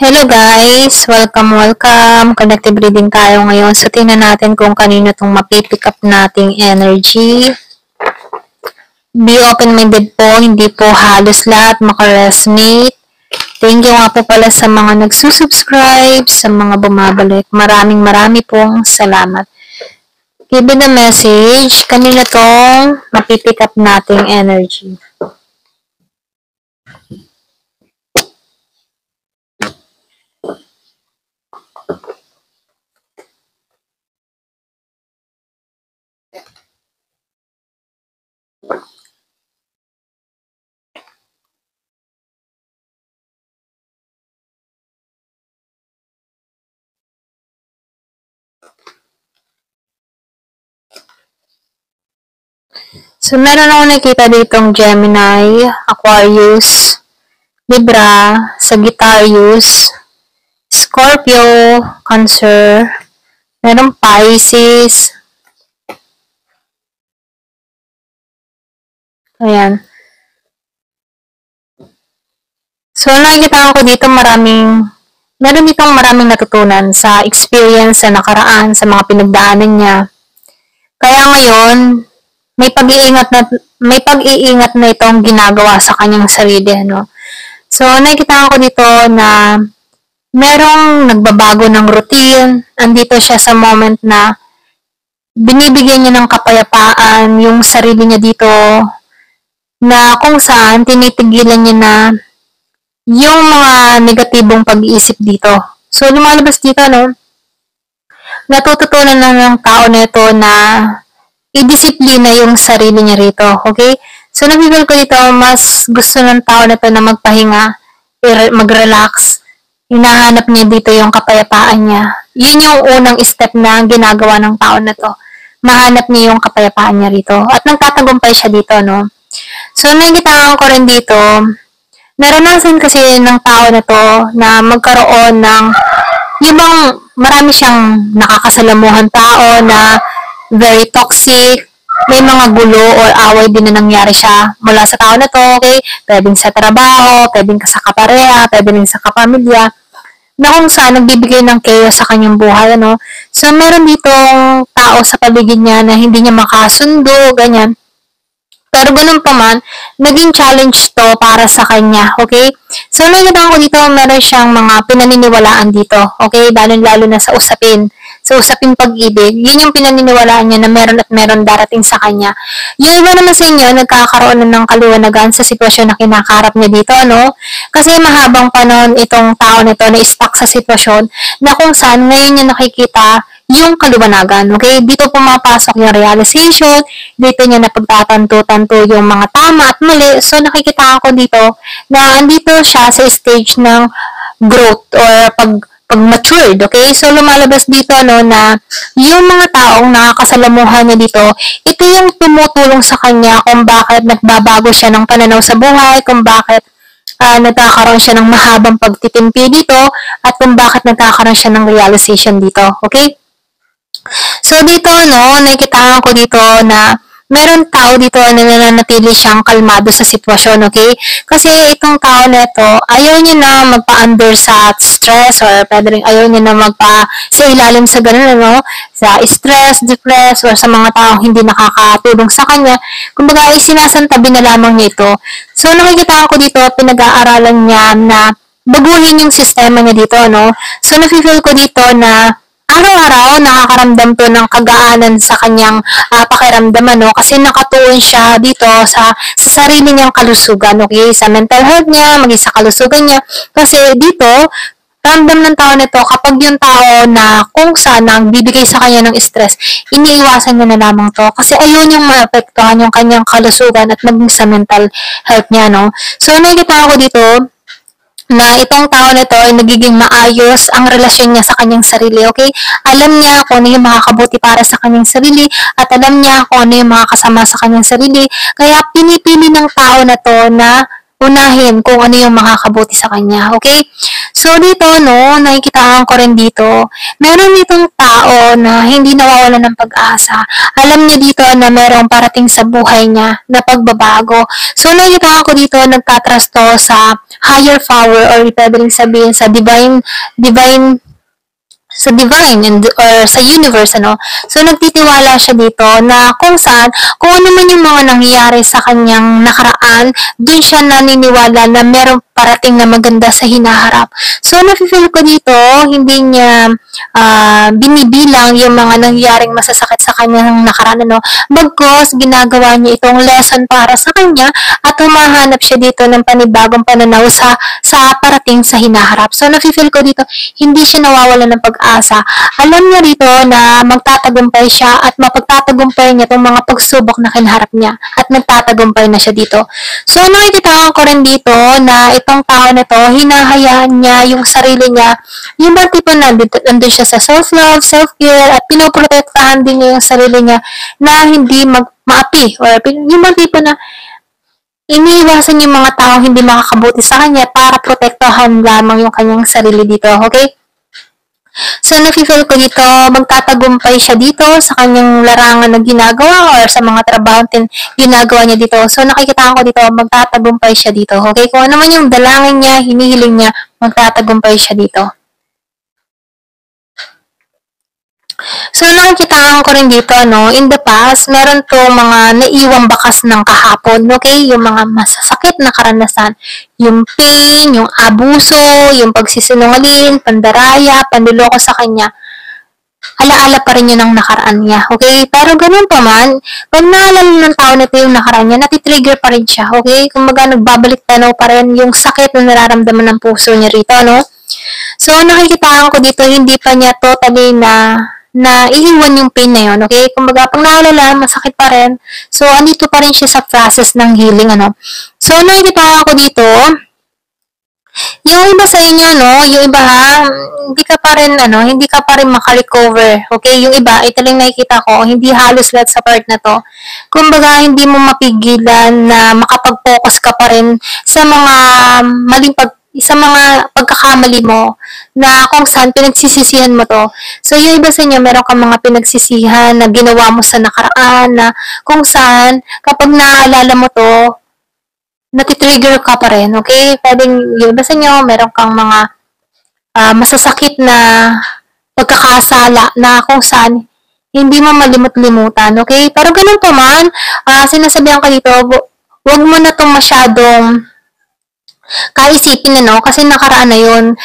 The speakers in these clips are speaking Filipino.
Hello guys! Welcome! Connective reading tayo ngayon. So, tingnan natin kung kanino itong mapipick up nating energy. Be open-minded po, hindi po halos lahat makaresonate. Thank you nga po pala sa mga nagsusubscribe, sa mga bumabalik. Marami pong salamat. Give me the message, kanino itong mapipick up nating energy. So, meron ako nakita ditong Gemini, Aquarius, Libra, Sagittarius, Scorpio, Cancer, merong Pisces, ayan. So, nakikita ko dito meron ditong maraming natutunan sa experience sa nakaraan, sa mga pinagdaanan niya. Kaya ngayon, may pag-iingat na itong ginagawa sa kanyang sarili, no? So, nakikita ko dito na merong nagbabago ng routine. Andito siya sa moment na binibigyan niya ng kapayapaan yung sarili niya dito, na kung saan tinitigilan niya na yung mga negatibong pag-iisip dito. So, lumalabas dito, no? Natututunan na ng tao na ito na i-disiplina yung sarili niya rito, okay? So, nabibigay ko dito, mas gusto ng tao na ito na magpahinga, mag-relax. Hinahanap niya dito yung kapayapaan niya. Yun yung unang step na ginagawa ng tao na to. Mahanap niya yung kapayapaan niya rito. At nagtatagumpay siya dito, no? So, nakikita ko rin dito, naranasan kasi ng tao na to na magkaroon ng ibang marami siyang nakakasalamuhan tao na very toxic, may mga gulo or away din na nangyari siya mula sa tao na to, okay? Pwedeng sa trabaho, pwedeng sa kapareha, pwedeng sa kapamilya, na kung saan nagbibigay ng chaos sa kanyang buhay, ano? So, meron ditong tao sa paligid niya na hindi niya makasundo, ganyan. Pero ganun pa man, naging challenge to para sa kanya, okay? So, nakikita ko dito, meron siyang mga pinaniniwalaan dito, okay? Lalo na sa usapin pag-ibig, yun yung pinaniniwalaan niya na meron at meron darating sa kanya. Yung iba naman sa inyo, nagkakaroon ng kaliwanagan sa sitwasyon na kinakarap niya dito, no? Kasi mahabang panahon itong tao nito na stuck sa sitwasyon na kung saan ngayon niya nakikita yung kaliwanagan, okay? Dito pumapasok yung realization, dito niya napagtatanto-tanto yung mga tama at mali. So, nakikita ako dito na andito siya sa stage ng growth or pag-matured, okay? So, lumalabas dito, no, na yung mga taong nakakasalamuhan niya dito, ito yung tumutulong sa kanya kung bakit nagbabago siya ng pananaw sa buhay, kung bakit nagkakaroon siya ng mahabang pagtitimpi dito, at kung bakit nagkakaroon siya ng realization dito, okay? So, dito, no, nakikita ko dito na meron tao dito na nananatili siyang kalmado sa sitwasyon, okay? Kasi itong tao na ito, ayaw niya na magpa-under sa stress or pwede rin ayaw niya na sa ilalim sa ganun, no? Sa stress, depress, or sa mga taong hindi nakakatulong sa kanya. Kumbaga, sinasantabi na lamang niya ito. So, nakikita ko dito, pinag-aaralan niya na baguhin yung sistema niya dito, no? So, nafe-feel ko dito na araw-araw nakakaramdam to ng kagaanan sa kanyang pakiramdam, no? Kasi nakatuon siya dito sa sarili niyang kalusugan, okay? Sa mental health niya, maging sa kalusugan niya. Kasi dito, ramdam ng tao nito kapag yung tao na kung saan nagbibigay sa kanya ng stress, iniiwasan niya na lamang to. Kasi ayaw niyang maapektuhan yung kanyang kalusugan at maging sa mental health niya, no? So, nakikita ko dito, na itong tao na ito ay nagiging maayos ang relasyon niya sa kanyang sarili, okay? Alam niya kung ano yung makakabuti para sa kanyang sarili at alam niya kung ano yung makakasama sa kanyang sarili. Kaya pinipili ng tao na to na unahin kung ano yung makakabuti sa kanya. Okay? So, dito, no, nakikitaan ko rin dito, meron ditong tao na hindi nawawala ng pag-asa. Alam niya dito na merong parating sa buhay niya na pagbabago. So, nakikitaan ko dito, nagtatrust to sa higher power, or pwede rin sabihin sa divine and or sa universe, ano. So nagtitiwala siya dito na kung saan, kung ano man yung mga nangyayari sa kanyang nakaraan, dun siya naniniwala na merong parating na maganda sa hinaharap. So nafe-feel ko dito, hindi niya binibilang yung mga nangyayaring masasakit sa kanyang nakaraan, ano. Bagkus ginagawa niya itong lesson para sa kanya at humahanap siya dito ng panibagong pananaw sa parating sa hinaharap. So nafe-feel ko dito, hindi siya nawawala ng pag-asa. Alam niya dito na magtatagumpay siya at mapagtatagumpay niya itong mga pagsubok na kinaharap niya at nagtatagumpay na siya dito. So nakikita ko rin dito na itong tao na to, hinahayaan niya yung sarili niya, yung ba tipo na nandun siya sa self-love, self-care, at pinoprotektahan din niya yung sarili niya na hindi maapi, or yung ba tipo na iniiwasan yung mga tao hindi makakabuti sa kanya para protektahan lamang yung kanyang sarili dito. Okay? So, nafe-feel ko dito, magtatagumpay siya dito sa kanyang larangan na ginagawa or sa mga trabaho ginagawa niya dito. So, nakikita ko dito, magtatagumpay siya dito. Okay? Kung ano man yung dalangin niya, hinihiling niya, magtatagumpay siya dito. So, nakikita ko rin dito, no, in the past, meron to mga naiwang bakas ng kahapon, okay? Yung mga masasakit na karanasan. Yung pain, yung abuso, yung pagsisinungaling, pandaraya, panluloko sa kanya. Alaala pa rin yun ang nakaraan niya, okay? Pero ganun pa man, pag naalala ng tao nito yung nakaraan niya, natitrigger pa rin siya, okay? Kumbaga, nagbabalik tanaw pa rin yung sakit na nararamdaman ng puso niya rito, no? So, nakikita ko dito, hindi pa niya totally na iiwan yung pain na yun, okay? Kumbaga, pag naalala, masakit pa rin. So, andito pa rin siya sa process ng healing, ano? So, nakikita ako dito, yung iba sa inyo, no, yung iba hindi ka pa rin makarecover, okay? Yung iba, ito lang nakikita ko, hindi halos lahat sa part na to. Kumbaga, hindi mo mapigilan na makapag-focus ka pa rin sa mga sa mga pagkakamali mo na kung saan pinagsisisihan mo to. So, yung iba sa inyo, meron kang mga pinagsisihan na ginawa mo sa nakaraan na kung saan kapag naaalala mo to, natitrigger ka pa rin, okay? Pwedeng yung iba sa inyo, meron kang mga masasakit na pagkakasala na kung saan hindi mo malimot-limutan, okay? Pero ganun pa man, sinasabihan ka dito, wag mo na itong masyadong kaisipin na, no, kasi nakaraan na yun.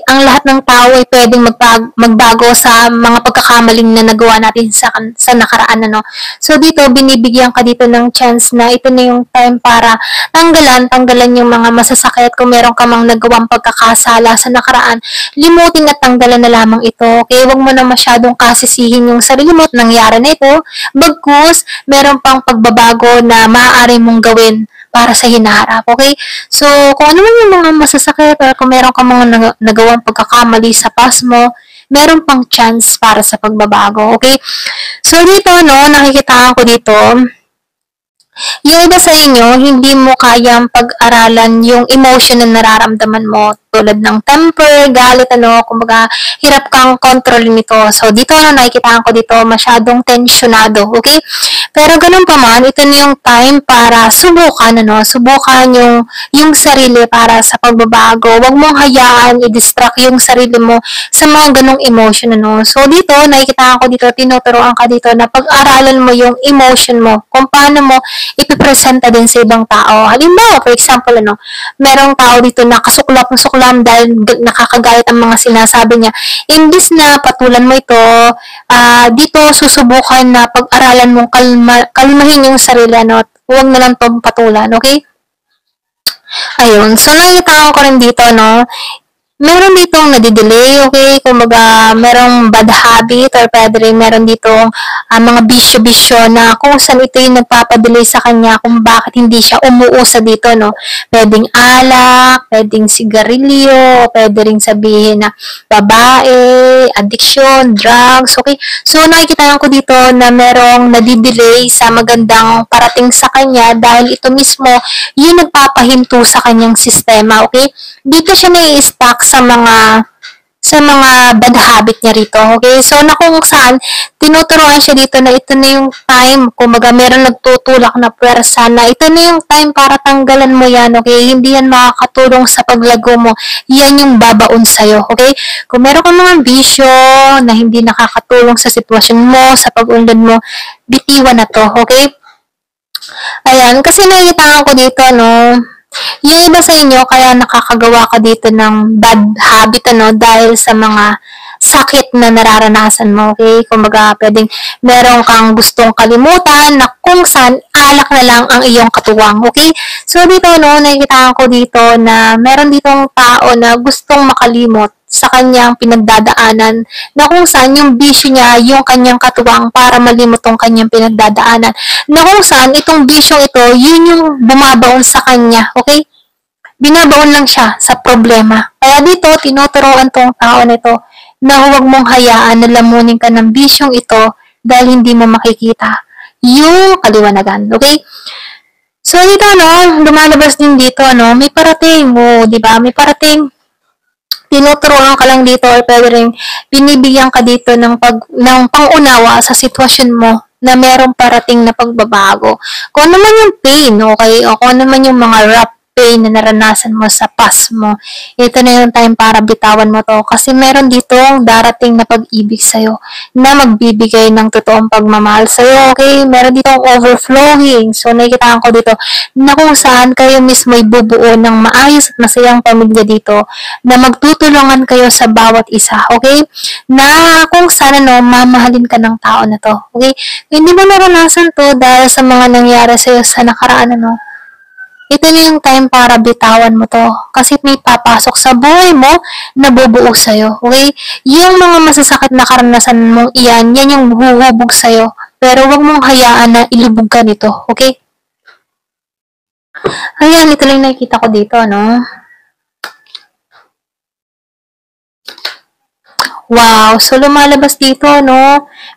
Ang lahat ng tao ay pwedeng magbago sa mga pagkakamaling na nagawa natin sa nakaraan, no. So, dito, binibigyan ka dito ng chance na ito na yung time para tanggalan yung mga masasakit. Kung meron ka mang nagawang pagkakasala sa nakaraan, limutin at tanggalan na lamang ito. Kaya wag mo na masyadong kasisihin yung sarili mo at nangyari na ito. Bagkus, meron pang pagbabago na maaari mong gawin para sa hinaharap, okay? So, kung ano man yung mga masasakit or kung meron ka mga nagawang pagkakamali sa past mo, meron pang chance para sa pagbabago, okay? So, dito, no, nakikita ko dito, yung iba sa inyo, hindi mo kayang pag-aralan yung emotion na nararamdaman mo tulad ng temper, galit, kumbaga, hirap kang kontrolin nito. So, dito nakikita ko dito, masyadong tensionado, okay? Pero ganun pa man, ito na yung time para subukan, subukan yung sarili para sa pagbabago. Huwag mong hayaan i-distract yung sarili mo sa mga ganung emotion, So, dito, nakikita ko dito, tinuturoan ka dito na pag-aralan mo yung emotion mo, kung paano mo ipipresenta din sa ibang tao. Halimbawa, for example, merong tao dito na kasuklap dahil nakakagalit ang mga sinasabi niya. Imbis na patulan mo ito, dito susubukan na pag-aralan mong kalmahin yung sarili, at huwag na lang itong patulan, okay? Ayun. So, nakita ko rin dito, meron ditong nadidelay, okay? Kumbaga, merong bad habit or pwede rin meron ditong mga bisyo-bisyo na kung saan ito yung nagpapadelay sa kanya kung bakit hindi siya umuusa dito, no? Pwedeng alak, pwedeng sigarilyo, pwede rin sabihin na babae, addiction, drugs, okay? So, nakikita ko dito na merong nadidelay sa magandang parating sa kanya dahil ito mismo yung nagpapahinto sa kanyang sistema, okay? Dito siya nai-stuck sa mga bad habit niya rito, okay? So, na kung saan, tinuturuan siya dito na ito na yung time, kumbaga meron nagtutulak na pwersa na ito na yung time para tanggalan mo yan, okay? Hindi yan makakatulong sa paglago mo. Yan yung babaon sa'yo, okay? Kung meron kang mga bisyo na hindi nakakatulong sa sitwasyon mo, sa pag-unlad mo, bitiwan na to, okay? Ayan, kasi nakikita ko dito, no, yung iba sa inyo, kaya nakakagawa ka dito ng bad habit, dahil sa mga sakit na nararanasan mo, okay? Kumbaga, pwedeng meron kang gustong kalimutan na kung saan alak na lang ang iyong katuwang, okay? So, dito, nakikita ko dito na meron ditong tao na gustong makalimot sa kanyang pinagdadaanan na kung saan yung bisyo niya, yung kanyang katuwang para malimot tong kanyang pinagdadaanan na kung saan itong bisyong ito, yun yung bumabaon sa kanya, okay? Binabaon lang siya sa problema. Kaya dito, tinuturuan tong tao nito na huwag mong hayaan na lamunin ka ng bisyong ito dahil hindi mo makikita yung kaliwanagan, okay? So, dito, lumalabas din dito, may parating mo, di ba? May parating tinuturuan ka lang dito or pwede rin binibigyan ka dito ng pangunawa sa sitwasyon mo na merong parating na pagbabago. Kung ano man yung pain, okay? O kung ano man yung mga rough pain na naranasan mo sa past mo, ito na yung time para bitawan mo to. Kasi meron ditong darating na pag-ibig sa'yo na magbibigay ng totoong pagmamahal sa'yo, okay? Meron ditong overflowing. So, nakikita ko dito na kung saan kayo mismo ay bubuo ng maayos at masayang pamilya dito na magtutulungan kayo sa bawat isa, okay? Na kung saan, mamahalin ka ng tao na to, okay? Hindi mo naranasan to dahil sa mga nangyari sa'yo sa nakaraan, ito na yung time para bitawan mo to. Kasi may papasok sa buhay mo na bubuo sa'yo. Okay? Yung mga masasakit na karanasan mong yan yung huhubog sa'yo. Pero wag mong hayaan na ilubog ka nito. Okay? Ayan, ito lang nakikita ko dito, Wow, so lumalabas dito,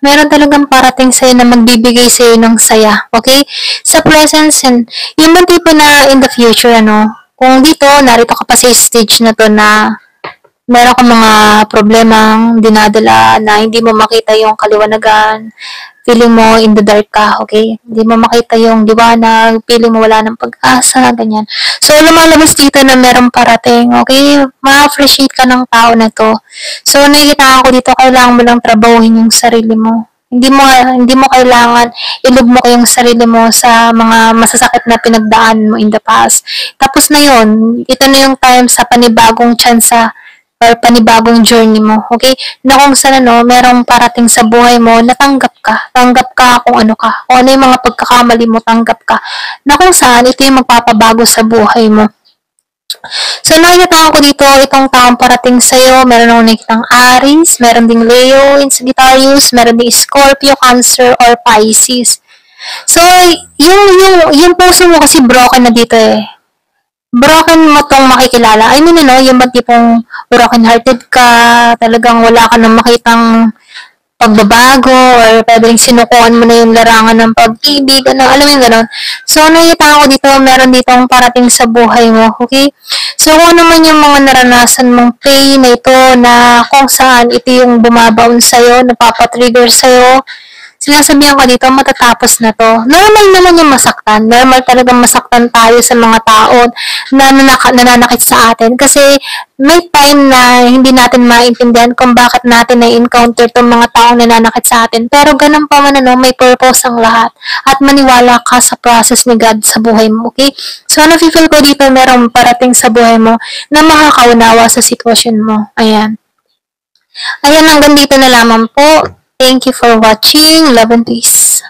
meron talagang parating sa'yo na magbibigay sa'yo ng saya, okay? Sa presence, and yung mga tipo na in the future, kung dito, narito ka pa sa stage na to na meron kang mga problemang dinadala na hindi mo makita yung kaliwanagan, feeling mo in the dark ka, okay? Hindi mo makita yung liwanag, feeling mo wala ng pag-asa, ganyan. So, lumalabas dito na merong parating, okay? Ma-appreciate ka ng tao na to. So, nakikita ko dito, kailangan mo lang trabahuhin yung sarili mo. Hindi mo kailangan ilog mo kayong sarili mo sa mga masasakit na pinagdaan mo in the past. Tapos na yun, ito na yung time sa panibagong tsansa or panibagong journey mo, okay? Na kung saan, merong parating sa buhay mo, natanggap ka. Tanggap ka kung ano ka. Kung ano yung mga pagkakamali mo, tanggap ka. Na kung saan, ito yung magpapabago sa buhay mo. So, nakikita ko dito, itong taong parating sa'yo, meron akong nakikitang Aries, meron ding Leo, Sagittarius, meron ding Scorpio, Cancer, or Pisces. So, yung puso mo kasi broken na dito broken mo tong makikilala. I mean, yung ba tipong broken-hearted ka, talagang wala ka nang makitang pagbabago, or pwedeng sinukuan mo na yung larangan ng pag-ibig, alam mo yung gano'n. So, nakita ko dito, meron ditong parating sa buhay mo, okay? So, kung ano man yung mga naranasan mong pain na ito, na kung saan ito yung bumabaon sa'yo, napapatrigger sa'yo, sinasabihan ko dito, matatapos na to. Normal naman yung masaktan. Normal talagang masaktan tayo sa mga tao na nananakit sa atin. Kasi may time na hindi natin maintindihan kung bakit natin na-encounter itong mga taong nananakit sa atin. Pero ganun pa man, may purpose ang lahat. At maniwala ka sa process ni God sa buhay mo, okay? So, nafe-feel ko dito merong parating sa buhay mo na makakaunawa sa sitwasyon mo. Ayan. Ayan, hanggang dito na lamang po. Thank you for watching. Love and peace.